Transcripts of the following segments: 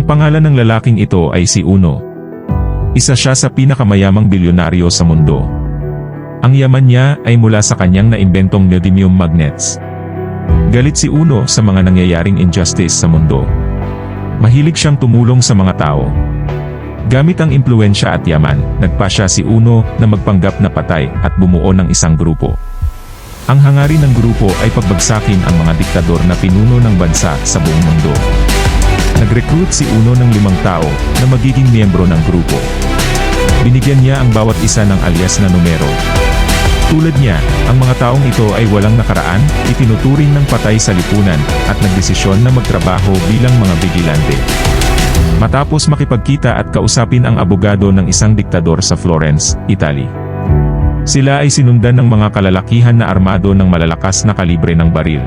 pangalan ng lalaking ito ay si Uno. Isa siya sa pinakamayamang bilyonaryo sa mundo. Ang yaman niya ay mula sa kanyang naimbentong neodymium magnets. Galit si Uno sa mga nangyayaring injustice sa mundo. Mahilig siyang tumulong sa mga tao. Gamit ang impluwensya at yaman, nagpasya si Uno na magpanggap na patay at bumuo ng isang grupo. Ang hangarin ng grupo ay pagbagsakin ang mga diktador na pinuno ng bansa sa buong mundo. Nag-recruit si Uno ng 5 tao na magiging miyembro ng grupo. Binigyan niya ang bawat isa ng alias na numero. Tulad niya, ang mga taong ito ay walang nakaraan, itinuturing ng patay sa lipunan, at nagdesisyon na magtrabaho bilang mga bigilante. Matapos makipagkita at kausapin ang abogado ng isang diktador sa Florence, Italy. Sila ay sinundan ng mga kalalakihan na armado ng malalakas na kalibre ng baril.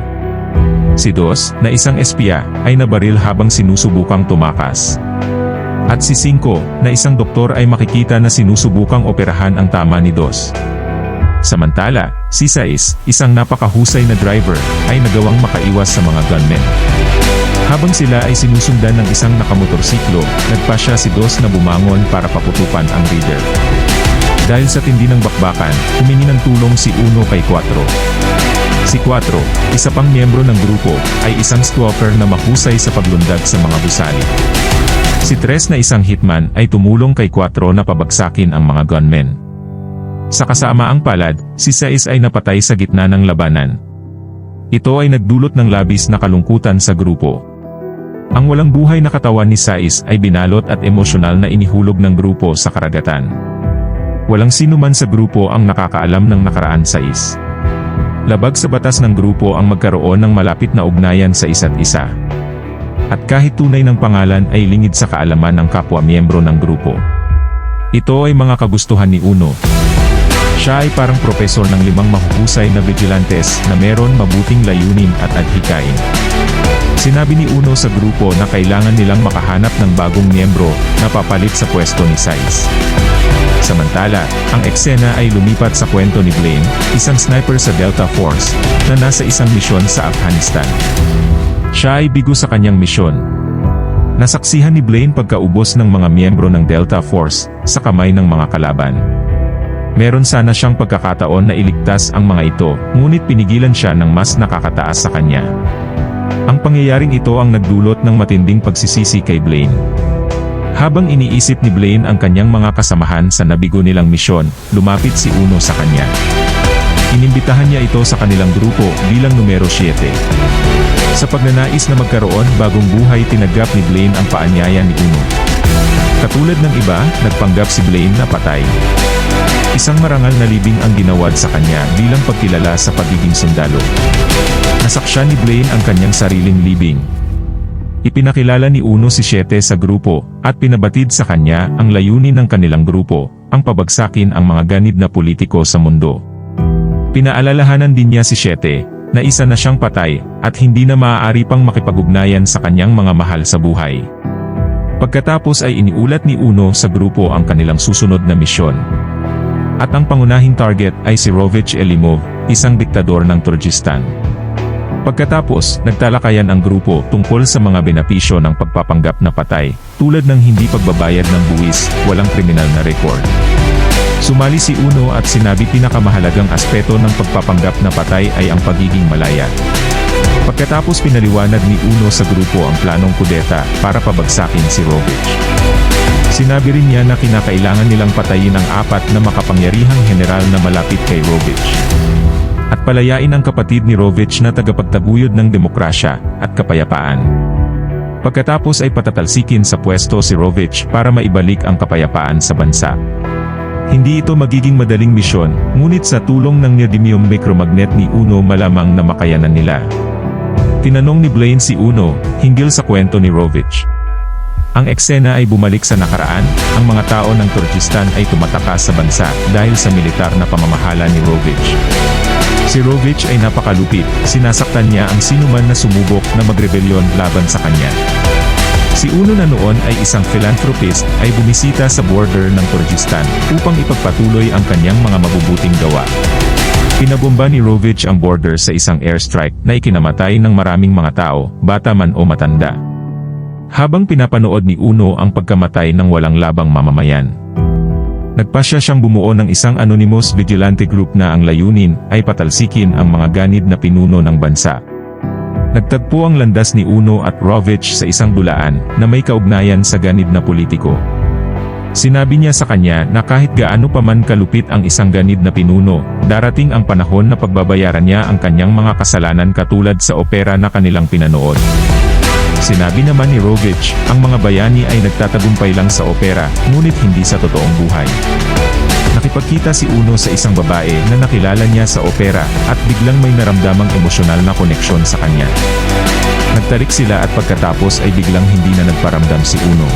Si Dos, na isang espiya, ay nabaril habang sinusubukang tumakas. At si Cinco, na isang doktor ay makikita na sinusubukang operahan ang tama ni Dos. Samantala, si Sais, isang napakahusay na driver, ay nagawang makaiwas sa mga gunmen. Habang sila ay sinusundan ng isang nakamotorsiklo, nagpasya si Dos na bumangon para paputupan ang reader. Dahil sa tindi ng bakbakan, humingi ng tulong si Uno kay Cuatro. Si Cuatro, isa pang miyembro ng grupo, ay isang stalker na mahusay sa paglundag sa mga gusali. Si Tres na isang hitman ay tumulong kay Cuatro na pabagsakin ang mga gunmen. Sa kasamaang palad, si Sais ay napatay sa gitna ng labanan. Ito ay nagdulot ng labis na kalungkutan sa grupo. Ang walang buhay na katawan ni Sais ay binalot at emosyonal na inihulog ng grupo sa karagatan. Walang sino man sa grupo ang nakakaalam ng nakaraan Sais. Labag sa batas ng grupo ang magkaroon ng malapit na ugnayan sa isa't isa. At kahit tunay ng pangalan ay lingid sa kaalaman ng kapwa-miyembro ng grupo. Ito ay mga kagustuhan ni Uno. Siya ay parang propesor ng 5 mahuhusay na vigilantes na meron mabuting layunin at adhikain. Sinabi ni Uno sa grupo na kailangan nilang makahanap ng bagong miyembro na papalit sa pwesto ni Sais. Samantala, ang eksena ay lumipat sa kwento ni Blaine, isang sniper sa Delta Force, na nasa isang misyon sa Afghanistan. Siya ay bigo sa kanyang misyon. Nasaksihan ni Blaine pagkaubos ng mga miyembro ng Delta Force sa kamay ng mga kalaban. Meron sana siyang pagkakataon na iligtas ang mga ito, ngunit pinigilan siya ng mas nakakataas sa kanya. Ang pangyayaring ito ang nagdulot ng matinding pagsisisi kay Blaine. Habang iniisip ni Blaine ang kanyang mga kasamahan sa nabigo nilang misyon, lumapit si Uno sa kanya. Inimbitahan niya ito sa kanilang grupo bilang numero 7. Sa pagnanais na magkaroon bagong buhay, tinagap ni Blaine ang paanyaya ni Uno. Katulad ng iba, nagpanggap si Blaine na patay. Isang marangal na libing ang ginawad sa kanya bilang pagkilala sa pagiging sundalo. Nasaksya ni Blaine ang kanyang sariling libing. Ipinakilala ni Uno si 7 sa grupo, at pinabatid sa kanya ang layunin ng kanilang grupo, ang pabagsakin ang mga ganid na politiko sa mundo. Pinaalalahanan din niya si 7, na isa na siyang patay, at hindi na maaari pang makipag-ugnayan sa kanyang mga mahal sa buhay. Pagkatapos ay iniulat ni Uno sa grupo ang kanilang susunod na misyon. At ang pangunahing target ay si Rovich Elimov, isang diktador ng Turkestan. Pagkatapos, nagtalakayan ang grupo tungkol sa mga benepisyo ng pagpapanggap na patay, tulad ng hindi pagbabayad ng buwis, walang kriminal na record. Sumali si Uno at sinabi pinakamahalagang aspeto ng pagpapanggap na patay ay ang pagiging malaya. Pagkatapos pinaliwanag ni Uno sa grupo ang planong kudeta para pabagsakin si Rovich. Sinabi rin niya na kinakailangan nilang patayin ang 4 na makapangyarihang general na malapit kay Rovich. At palayain ang kapatid ni Rovich na tagapagtaguyod ng demokrasya at kapayapaan. Pagkatapos ay patatalsikin sa pwesto si Rovich para maibalik ang kapayapaan sa bansa. Hindi ito magiging madaling misyon, ngunit sa tulong ng neodymium micromagnet ni Uno malamang na makayanan nila. Tinanong ni Blaine si Uno, hinggil sa kwento ni Rovich. Ang eksena ay bumalik sa nakaraan, ang mga tao ng Turkestan ay tumatakas sa bansa dahil sa militar na pamamahala ni Rovich. Si Rovich ay napakalupit, sinasaktan niya ang sinuman na sumubok na magrebelyon laban sa kanya. Si Uno na noon ay isang philanthropist ay bumisita sa border ng Turkestan upang ipagpatuloy ang kanyang mga mabubuting gawa. Pinabomba ni Rovich ang border sa isang airstrike na ikinamatay ng maraming mga tao, bata man o matanda. Habang pinapanood ni Uno ang pagkamatay ng walang labang mamamayan, nagpasya siyang bumuo ng isang anonymous vigilante group na ang layunin ay patalsikin ang mga ganid na pinuno ng bansa. Nagtagpo ang landas ni Uno at Rovich sa isang dulaan na may kaugnayan sa ganid na politiko. Sinabi niya sa kanya na kahit gaano pa man kalupit ang isang ganid na pinuno, darating ang panahon na pagbabayaran niya ang kanyang mga kasalanan katulad sa opera na kanilang pinanood. Sinabi naman ni Rovich, ang mga bayani ay nagtatagumpay lang sa opera, ngunit hindi sa totoong buhay. Nakipagkita si Uno sa isang babae na nakilala niya sa opera, at biglang may naramdamang emosyonal na koneksyon sa kanya. Nagtarik sila at pagkatapos ay biglang hindi na nagparamdam si Uno.